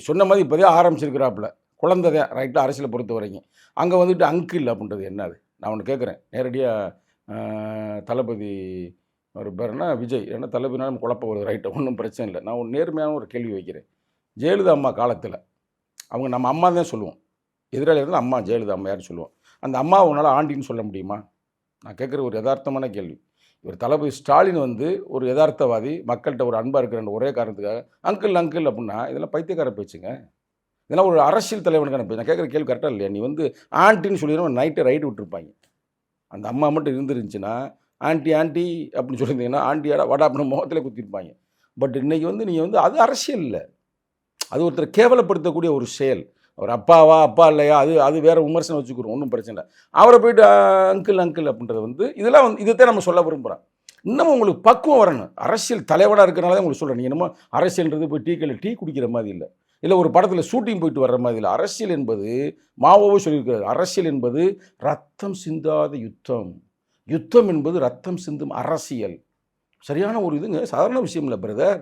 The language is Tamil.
சொன்ன மாதிரி இப்போதே ஆரம்பிச்சிருக்கிறாப்புல குழந்தை தான் ரைட்டில் அரசியலை பொறுத்த வரைக்கும். அங்கே வந்துட்டு அங்கிள் அப்படின்றது என்னது? நான் ஒன்று கேட்குறேன் நேரடியாக. தளபதி அவர் பேர் என்ன விஜய், ஏன்னா தளபதினாலும் குழப்பம் வருது, ரைட்டை ஒன்றும் பிரச்சனை இல்லை. நான் ஒரு நேர்மையான ஒரு கேள்வி வைக்கிறேன். ஜெயலலிதா அம்மா காலத்தில் அவங்க நம்ம அம்மா தான் சொல்லுவோம், எதிராளி இருந்தால் அம்மா ஜெயலலிதா அம்மா யாரும் சொல்லுவோம். அந்த அம்மாவை உன்னால் ஆண்டின்னு சொல்ல முடியுமா? நான் கேட்குற ஒரு யதார்த்தமான கேள்வி. இவர் தளபதி ஸ்டாலின் வந்து ஒரு யதார்த்தவாதி, மக்கள்கிட்ட ஒரு அன்பாக இருக்கிற ஒரே காரணத்துக்காக அங்கிள் அங்கிள் அப்படின்னா இதெல்லாம் பைத்தியக்கார பேச்சுங்க. இதெல்லாம் ஒரு அரசியல் தலைவனுக்கான பேச்சு. நான் கேட்குற கேள்வி கரெக்டாக இல்லையா? நீ வந்து ஆண்டின்னு சொல்லிடுவோம், நைட்டு ரைட்டு விட்டுருப்பாங்க. அந்த அம்மா மட்டும் இருந்துருந்துச்சுன்னா ஆண்டி ஆண்டி அப்படின்னு சொல்லியிருந்தீங்கன்னா ஆண்டியாடா வடா அப்படின்னு முகத்திலே குத்திருப்பாங்க. பட் இன்றைக்கி வந்து நீங்கள் வந்து அது அரசியல் இல்லை, அது ஒருத்தர் கேவலப்படுத்தக்கூடிய ஒரு செயல். அவர் அப்பாவா அப்பா இல்லையா அது அது வேறு விமர்சனம் வச்சுக்கிறோம், ஒன்றும் பிரச்சனை இல்லை. அவரை போய்ட்டு அங்கிள் அங்கிள் அப்படின்றது வந்து இதெல்லாம் வந்து இதைத்தான் நம்ம சொல்ல விரும்புகிறோம். இன்னமும் உங்களுக்கு பக்குவம் வரணும். அரசியல் தலைவனாக இருக்கிறனால தான் உங்களுக்கு சொல்கிறேன். நீங்கள் என்னமோ அரசியல்ன்றது போய் டீ குடிக்கிற மாதிரி இல்லை, இல்லை ஒரு படத்தில் ஷூட்டிங் போயிட்டு வர்ற மாதிரி இல்லை. அரசியல் என்பது மாவோவே சொல்லியிருக்கிறார், அரசியல் என்பது ரத்தம் சிந்தாத யுத்தம், யுத்தம் என்பது ரத்தம் சிந்தும் அரசியல். சரியான ஒரு இதுங்க, சாதாரண விஷயம் இல்லை பிரதர்.